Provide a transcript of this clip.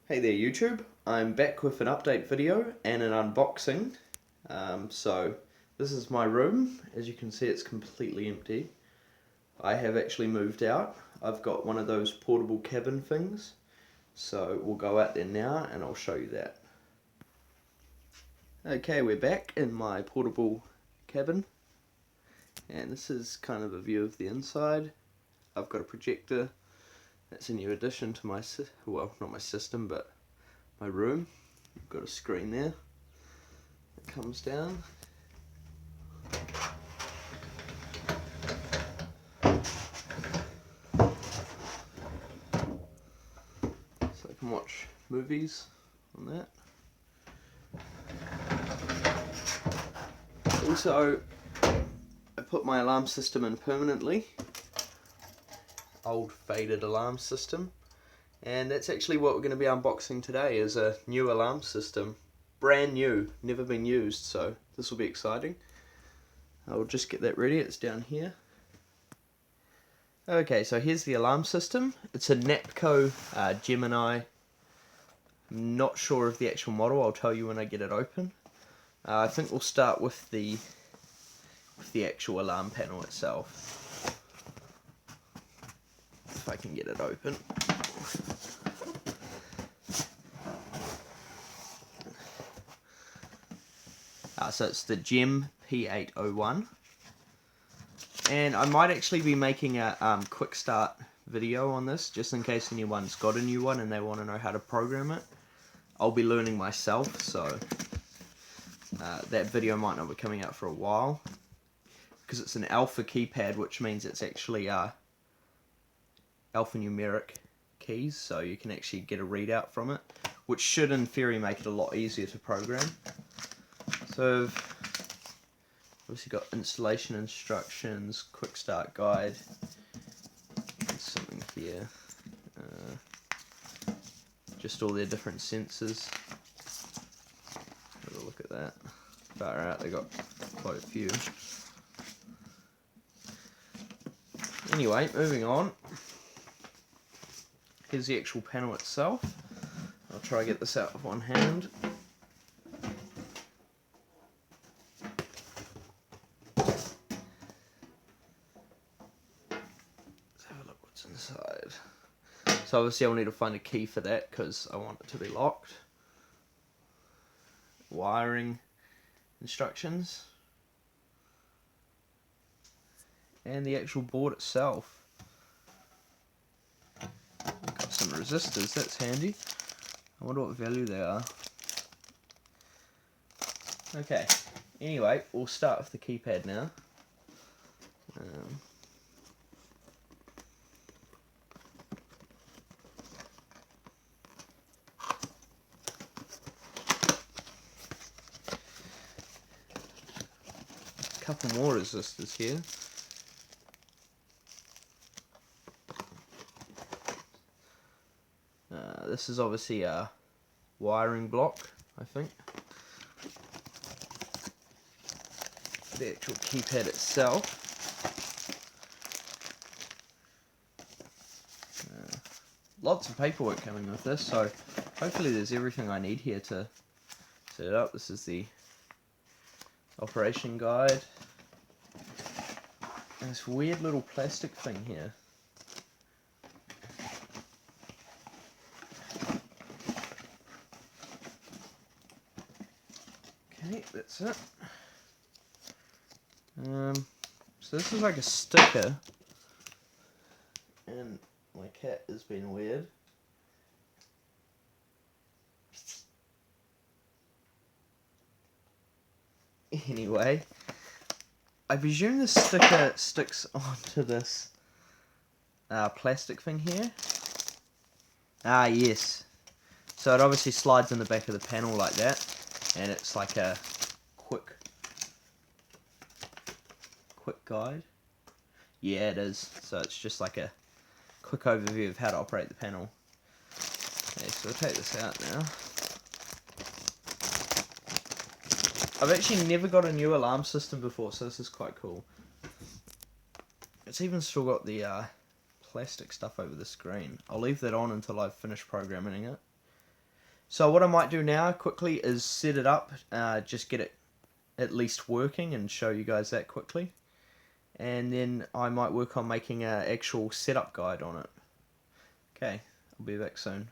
Hey there YouTube, I'm back with an update video and an unboxing. So this is my room. As you can see, it's completely empty. I have actually moved out. I've got one of those portable cabin things, so we'll go out there now and I'll show you that. Okay, we're back in my portable cabin, and this is kind of a view of the inside. I've got a projector. That's a new addition to my, well, not my system, but my room. I've got a screen there that comes down. So I can watch movies on that. Also, I put my alarm system in permanently. Old faded alarm system. And that's actually what we're going to be unboxing today, is a new alarm system. Brand new, never been used, so this will be exciting. I'll just get that ready, it's down here. Okay, so here's the alarm system. It's a NAPCO Gemini. I'm not sure of the actual model, I'll tell you when I get it open. I think we'll start with the actual alarm panel itself. If I can get it open. So it's the GEM P801. And I might actually be making a quick start video on this, just in case anyone's got a new one and they want to know how to program it. I'll be learning myself, so that video might not be coming out for a while, because it's an alpha keypad, which means it's actually alphanumeric keys, so you can actually get a readout from it, which should in theory make it a lot easier to program. So obviously got installation instructions, quick start guide, there's something here, just all their different sensors. Have a look at that. Far out, they got quite a few. Anyway, moving on. Here's the actual panel itself. I'll try to get this out with one hand. Inside. So obviously I'll need to find a key for that because I want it to be locked. Wiring instructions. And the actual board itself. Got some resistors, that's handy. I wonder what value they are. Okay, anyway, we'll start with the keypad now. Couple more resistors here. This is obviously a wiring block, I think. The actual keypad itself. Lots of paperwork coming with this, so hopefully there's everything I need here to set it up. This is the operation guide. And this weird little plastic thing here. Okay, that's it. So this is like a sticker, and my cat has been weird. Anyway, I presume the sticker sticks onto this plastic thing here. Ah, yes. So it obviously slides in the back of the panel like that, and it's like a quick guide. Yeah, it is. So it's just like a quick overview of how to operate the panel. Okay, so we'll take this out now. I've actually never got a new alarm system before, so this is quite cool. It's even still got the plastic stuff over the screen. I'll leave that on until I've finished programming it. So what I might do now quickly is set it up, just get it at least working and show you guys that quickly. And then I might work on making an actual setup guide on it. Okay, I'll be back soon.